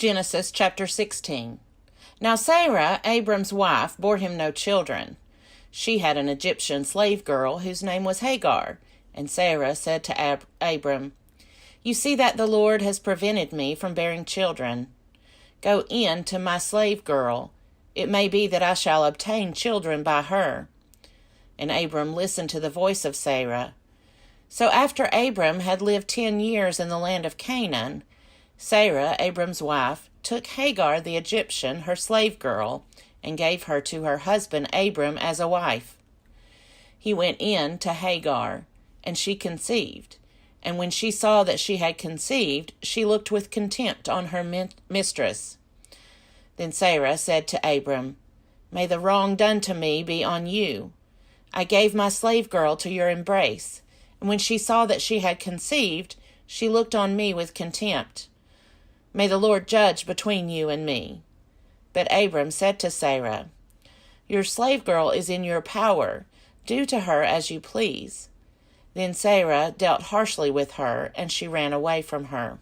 Genesis chapter 16. Now Sarah, Abram's wife, bore him no children. She had an Egyptian slave girl whose name was Hagar. And Sarah said to Abram, "You see that the Lord has prevented me from bearing children. Go in to my slave girl. It may be that I shall obtain children by her." And Abram listened to the voice of Sarah. So after Abram had lived 10 years in the land of Canaan, Sarah, Abram's wife, took Hagar the Egyptian, her slave girl, and gave her to her husband Abram as a wife. He went in to Hagar, and she conceived. And when she saw that she had conceived, she looked with contempt on her mistress. Then Sarah said to Abram, "May the wrong done to me be on you. I gave my slave girl to your embrace, and when she saw that she had conceived, she looked on me with contempt. May the Lord judge between you and me." But Abram said to Sarah, "Your slave girl is in your power. Do to her as you please." Then Sarah dealt harshly with her, and she ran away from her.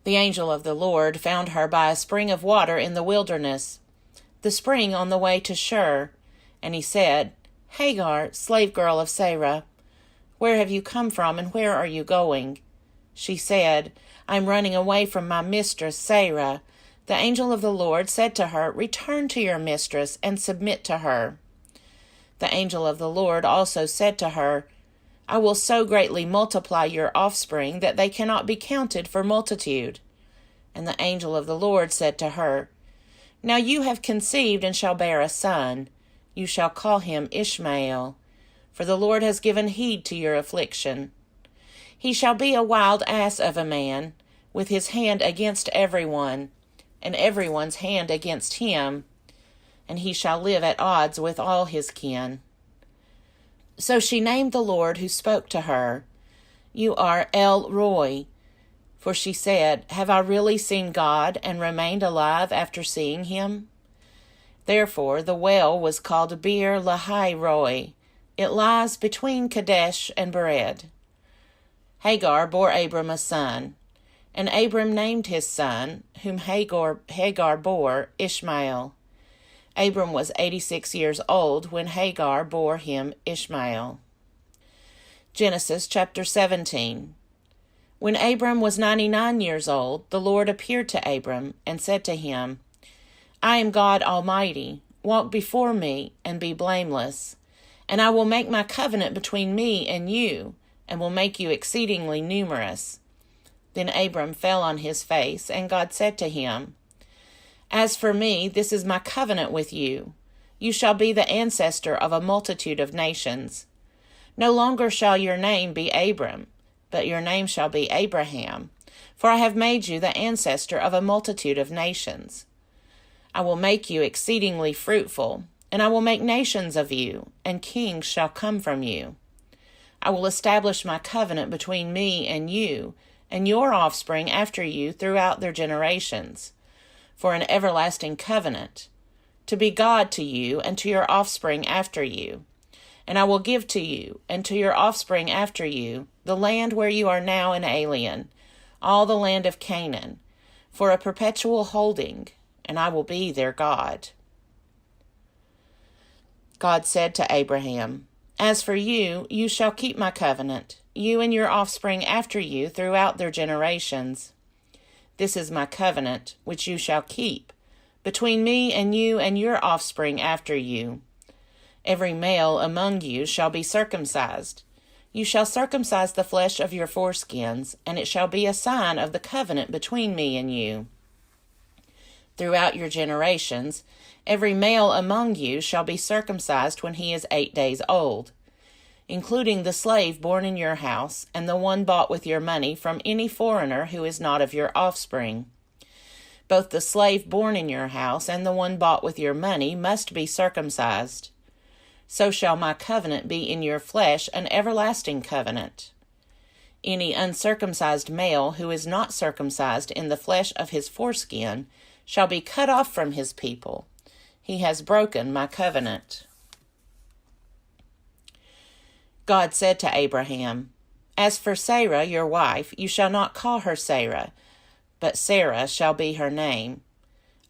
The angel of the Lord found her by a spring of water in the wilderness, the spring on the way to Shur. And he said, "Hagar, slave girl of Sarah, where have you come from, and where are you going?" She said, "I'm running away from my mistress Sarah." The angel of the Lord said to her, "Return to your mistress and submit to her." The angel of the Lord also said to her, "I will so greatly multiply your offspring that they cannot be counted for multitude." And the angel of the Lord said to her, "Now you have conceived and shall bear a son. You shall call him Ishmael, for the Lord has given heed to your affliction. He shall be a wild ass of a man, with his hand against everyone, and everyone's hand against him, and he shall live at odds with all his kin." So she named the Lord who spoke to her, "You are El Roi," for she said, "Have I really seen God and remained alive after seeing him?" Therefore the well was called Beer Lahai Roi. It lies between Kadesh and Bered. Hagar bore Abram a son, and Abram named his son, whom Hagar bore, Ishmael. Abram was 86 years old when Hagar bore him Ishmael. Genesis chapter 17. When Abram was 99 years old, the Lord appeared to Abram and said to him, "I am God Almighty. Walk before me and be blameless, and I will make my covenant between me and you, and will make you exceedingly numerous." Then Abram fell on his face, and God said to him, "As for me, this is my covenant with you. You shall be the ancestor of a multitude of nations. No longer shall your name be Abram, but your name shall be Abraham, for I have made you the ancestor of a multitude of nations. I will make you exceedingly fruitful, and I will make nations of you, and kings shall come from you. I will establish my covenant between me and you, and your offspring after you throughout their generations, for an everlasting covenant, to be God to you and to your offspring after you. And I will give to you and to your offspring after you the land where you are now an alien, all the land of Canaan, for a perpetual holding, and I will be their God." God said to Abraham, "As for you, you shall keep my covenant, you and your offspring after you throughout their generations. This is my covenant, which you shall keep, between me and you and your offspring after you. Every male among you shall be circumcised. You shall circumcise the flesh of your foreskins, and it shall be a sign of the covenant between me and you. Throughout your generations, every male among you shall be circumcised when he is 8 days old, including the slave born in your house and the one bought with your money from any foreigner who is not of your offspring. Both the slave born in your house and the one bought with your money must be circumcised. So shall my covenant be in your flesh, an everlasting covenant. Any uncircumcised male who is not circumcised in the flesh of his foreskin shall be cut off from his people. He has broken my covenant." God said to Abraham, "As for Sarah, your wife, you shall not call her Sarah, but Sarah shall be her name.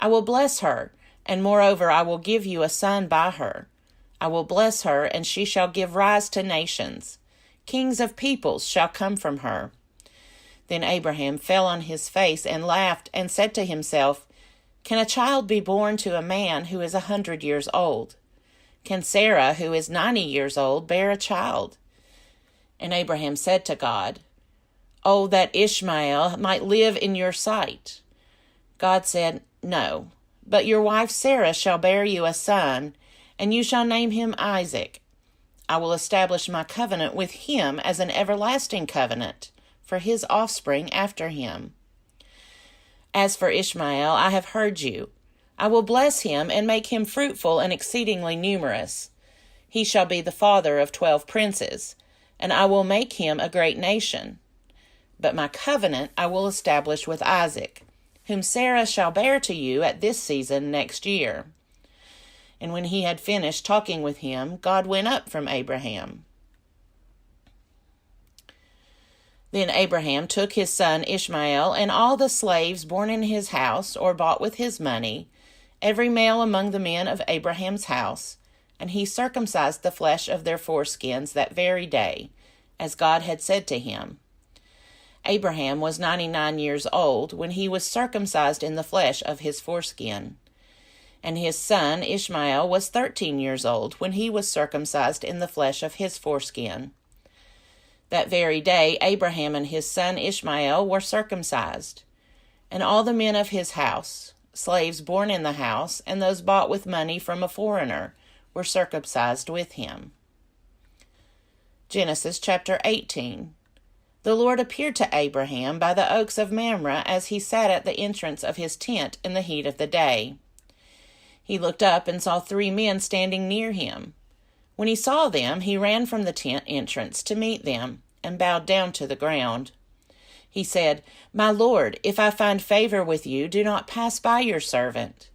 I will bless her, and moreover I will give you a son by her. I will bless her, and she shall give rise to nations. Kings of peoples shall come from her. Then Abraham fell on his face and laughed, and said to himself, Can a child be born to a man who is 100 years old? Can Sarah, who is 90 years old, bear a child? And Abraham said to God, Oh, that Ishmael might live in your sight. God said, No, but your wife Sarah shall bear you a son, and you shall name him Isaac. I will establish my covenant with him as an everlasting covenant for his offspring after him. As for Ishmael, I have heard you. I will bless him and make him fruitful and exceedingly numerous. He shall be the father of 12 princes, and I will make him a great nation. But my covenant I will establish with Isaac, whom Sarah shall bear to you at this season next year. And when he had finished talking with him, God went up from Abraham. Then Abraham took his son Ishmael and all the slaves born in his house or bought with his money, every male among the men of Abraham's house, and he circumcised the flesh of their foreskins that very day, as God had said to him. Abraham was 99 years old when he was circumcised in the flesh of his foreskin. And his son Ishmael was 13 years old when he was circumcised in the flesh of his foreskin. That very day Abraham and his son Ishmael were circumcised. And all the men of his house, slaves born in the house, and those bought with money from a foreigner, were circumcised with him. Genesis chapter 18. The Lord appeared to Abraham by the oaks of Mamre as he sat at the entrance of his tent in the heat of the day. He looked up and saw 3 men standing near him. When he saw them, he ran from the tent entrance to meet them and bowed down to the ground. He said, My Lord, if I find favor with you, do not pass by your servant.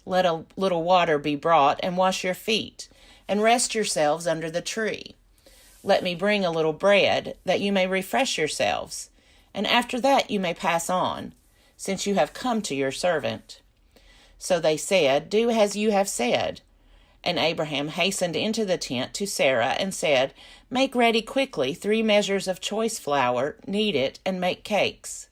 Let a little water be brought and wash your feet, and rest yourselves under the tree. Let me bring a little bread, that you may refresh yourselves, and after that you may pass on, since you have come to your servant. So they said, Do as you have said. And Abraham hastened into the tent to Sarah and said, Make ready quickly 3 measures of choice flour, knead it, and make cakes.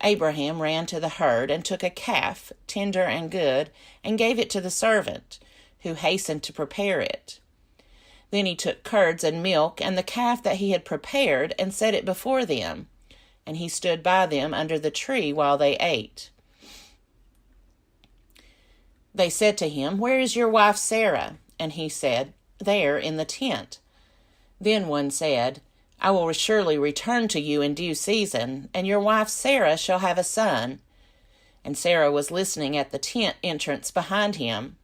Abraham ran to the herd and took a calf, tender and good, and gave it to the servant, who hastened to prepare it. Then he took curds and milk and the calf that he had prepared and set it before them, and he stood by them under the tree while they ate. They said to him, Where is your wife Sarah? And he said, There in the tent. Then one said, I will surely return to you in due season, and your wife Sarah shall have a son. And Sarah was listening at the tent entrance behind him.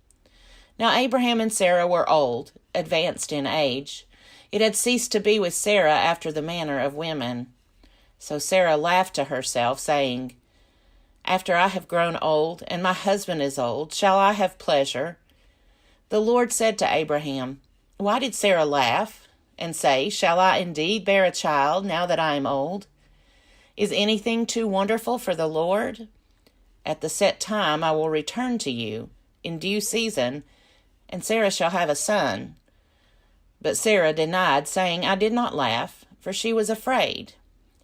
Now Abraham and Sarah were old, advanced in age. It had ceased to be with Sarah after the manner of women. So Sarah laughed to herself, saying, After I have grown old, and my husband is old, shall I have pleasure? The Lord said to Abraham, Why did Sarah laugh, and say, Shall I indeed bear a child now that I am old? Is anything too wonderful for the Lord? At the set time I will return to you, in due season, and Sarah shall have a son. But Sarah denied, saying, I did not laugh, for she was afraid.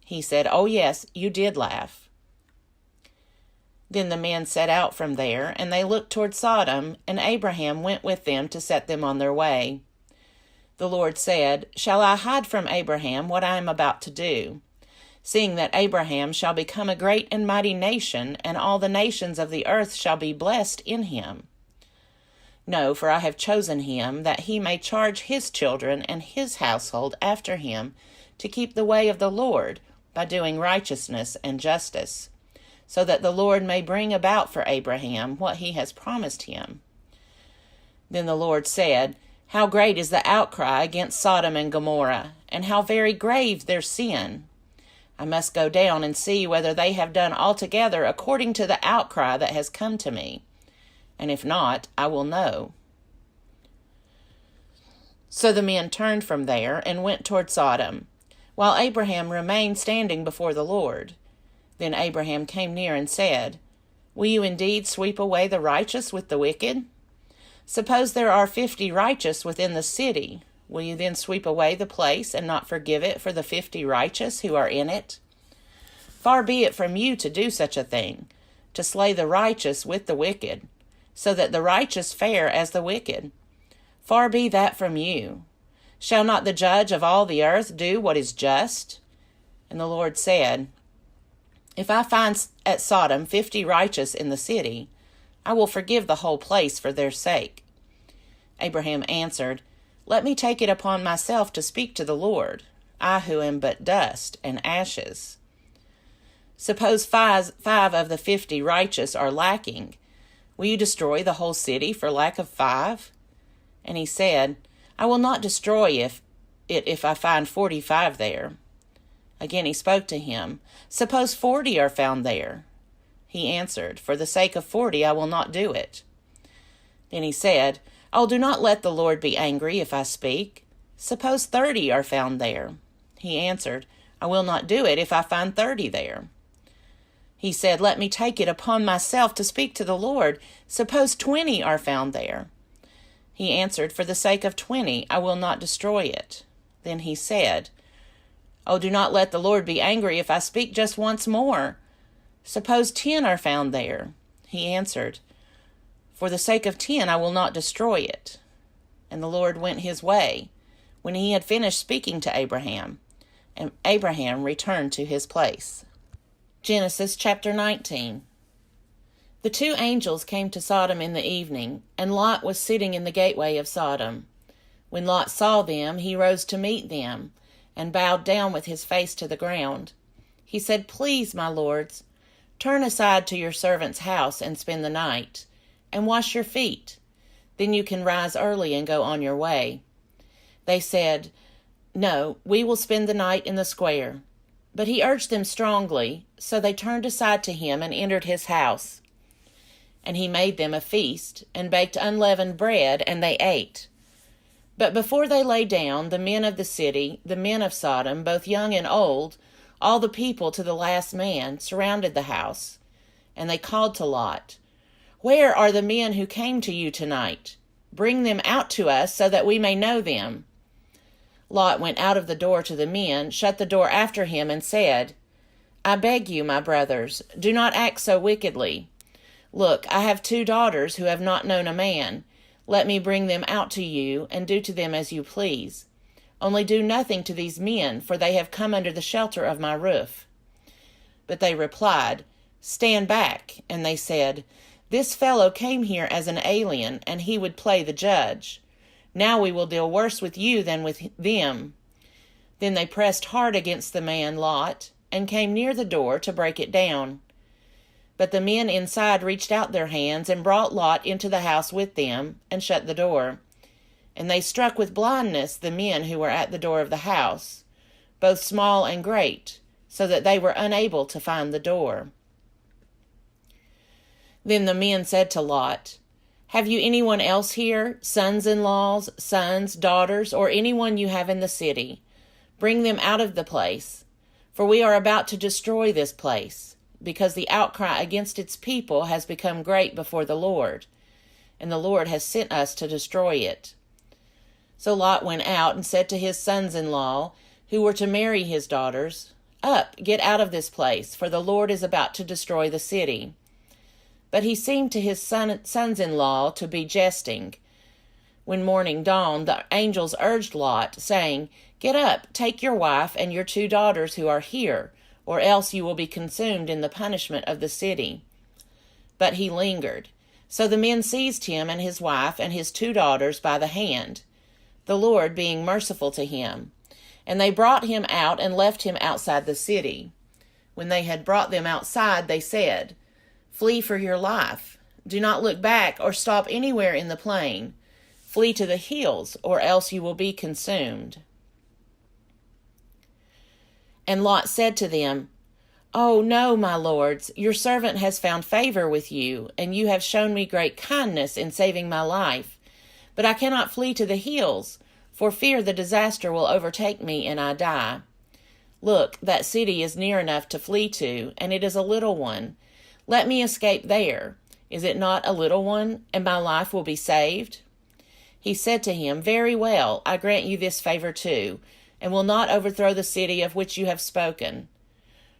He said, Oh yes, you did laugh. Then the men set out from there, and they looked toward Sodom, and Abraham went with them to set them on their way. The Lord said, Shall I hide from Abraham what I am about to do, seeing that Abraham shall become a great and mighty nation, and all the nations of the earth shall be blessed in him? No, for I have chosen him, that he may charge his children and his household after him to keep the way of the Lord by doing righteousness and justice, so that the Lord may bring about for Abraham what he has promised him. Then the Lord said, How great is the outcry against Sodom and Gomorrah, and how very grave their sin! I must go down and see whether they have done altogether according to the outcry that has come to me, and if not, I will know. So the men turned from there and went toward Sodom, while Abraham remained standing before the Lord. Then Abraham came near and said, Will you indeed sweep away the righteous with the wicked? Suppose there are 50 righteous within the city. Will you then sweep away the place and not forgive it for the 50 righteous who are in it? Far be it from you to do such a thing, to slay the righteous with the wicked, so that the righteous fare as the wicked. Far be that from you. Shall not the judge of all the earth do what is just? And the Lord said, If I find at Sodom 50 righteous in the city, I will forgive the whole place for their sake. Abraham answered, Let me take it upon myself to speak to the Lord, I who am but dust and ashes. Suppose five of the 50 righteous are lacking. Will you destroy the whole city for lack of 5? And he said, I will not destroy if I find 45 there. Again he spoke to him, Suppose 40 are found there. He answered, For the sake of 40 I will not do it. Then he said, Oh, do not let the Lord be angry if I speak. Suppose 30 are found there. He answered, I will not do it if I find 30 there. He said, Let me take it upon myself to speak to the Lord. Suppose 20 are found there. He answered, For the sake of 20 I will not destroy it. Then he said, Oh, do not let the Lord be angry if I speak just once more. Suppose 10 are found there. He answered, For the sake of 10 I will not destroy it. And the Lord went his way, when he had finished speaking to Abraham, and Abraham returned to his place. Genesis chapter 19. The 2 angels came to Sodom in the evening, and Lot was sitting in the gateway of Sodom. When Lot saw them, he rose to meet them, and bowed down with his face to the ground. He said, Please, my lords, turn aside to your servant's house and spend the night, and wash your feet. Then you can rise early and go on your way. They said, No, we will spend the night in the square. But he urged them strongly, so they turned aside to him and entered his house. And he made them a feast, and baked unleavened bread, and they ate. But before they lay down, the men of the city, the men of Sodom, both young and old, all the people to the last man, surrounded the house. And they called to Lot, Where are the men who came to you tonight? Bring them out to us so that we may know them. Lot went out of the door to the men, shut the door after him, and said, I beg you, my brothers, do not act so wickedly. Look, I have 2 daughters who have not known a man. Let me bring them out to you, and do to them as you please. Only do nothing to these men, for they have come under the shelter of my roof. But they replied, Stand back. And they said, This fellow came here as an alien, and he would play the judge. Now we will deal worse with you than with them. Then they pressed hard against the man Lot, and came near the door to break it down. But the men inside reached out their hands and brought Lot into the house with them, and shut the door. And they struck with blindness the men who were at the door of the house, both small and great, so that they were unable to find the door. Then the men said to Lot, Have you anyone else here, sons-in-laws, sons, daughters, or anyone you have in the city? Bring them out of the place, for we are about to destroy this place, because the outcry against its people has become great before the Lord, and the Lord has sent us to destroy it. So Lot went out and said to his sons-in-law, who were to marry his daughters, Up, get out of this place, for the Lord is about to destroy the city. But he seemed to his sons-in-law to be jesting. When morning dawned, the angels urged Lot, saying, Get up, take your wife and your 2 daughters who are here, or else you will be consumed in the punishment of the city. But he lingered. So the men seized him and his wife and his 2 daughters by the hand, the Lord being merciful to him. And they brought him out and left him outside the city. When they had brought them outside, they said, Flee for your life. Do not look back or stop anywhere in the plain. Flee to the hills, or else you will be consumed. And Lot said to them, Oh, no, my lords, your servant has found favor with you, and you have shown me great kindness in saving my life. But I cannot flee to the hills, for fear the disaster will overtake me and I die. Look, that city is near enough to flee to, and it is a little one. Let me escape there. Is it not a little one, and my life will be saved?" He said to him, "Very well, I grant you this favor too, and will not overthrow the city of which you have spoken.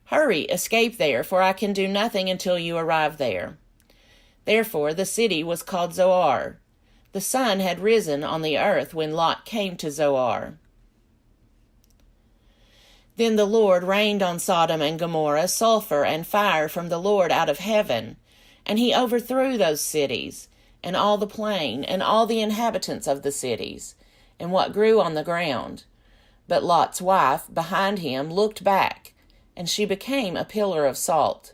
Hurry, escape there, for I can do nothing until you arrive there." Therefore the city was called Zoar. The sun had risen on the earth when Lot came to Zoar. Then the Lord rained on Sodom and Gomorrah sulfur and fire from the Lord out of heaven, and he overthrew those cities, and all the plain, and all the inhabitants of the cities, and what grew on the ground. But Lot's wife behind him looked back, and she became a pillar of salt.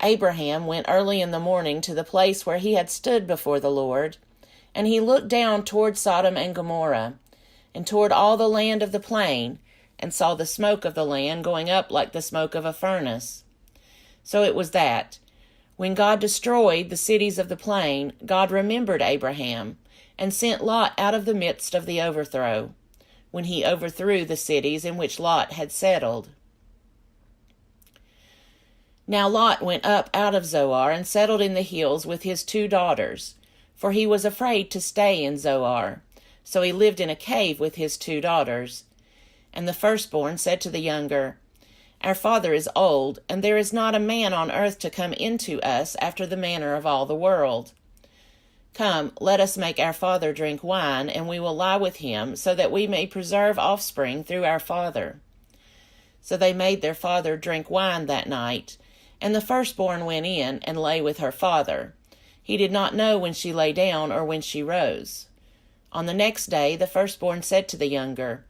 Abraham went early in the morning to the place where he had stood before the Lord, and he looked down toward Sodom and Gomorrah, and toward all the land of the plain, and saw the smoke of the land going up like the smoke of a furnace. So it was that, when God destroyed the cities of the plain, God remembered Abraham, and sent Lot out of the midst of the overthrow, when he overthrew the cities in which Lot had settled. Now Lot went up out of Zoar and settled in the hills with his 2 daughters, for he was afraid to stay in Zoar. So he lived in a cave with his 2 daughters. And the firstborn said to the younger, "Our father is old, and there is not a man on earth to come into us after the manner of all the world. Come, let us make our father drink wine, and we will lie with him, so that we may preserve offspring through our father." So they made their father drink wine that night, and the firstborn went in and lay with her father. He did not know when she lay down or when she rose. On the next day the firstborn said to the younger,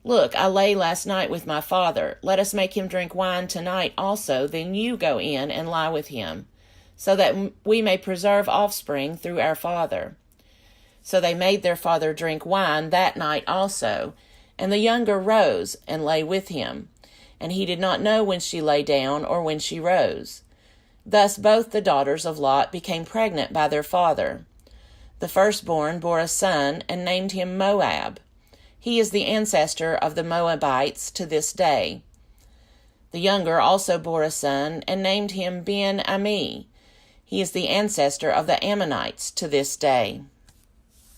"Look, I lay last night with my father. Let us make him drink wine tonight also, then you go in and lie with him, so that we may preserve offspring through our father." So they made their father drink wine that night also, and the younger rose and lay with him, and he did not know when she lay down or when she rose. Thus both the daughters of Lot became pregnant by their father. The firstborn bore a son and named him Moab. He is the ancestor of the Moabites to this day. The younger also bore a son and named him Ben-Ammi. He is the ancestor of the Ammonites to this day.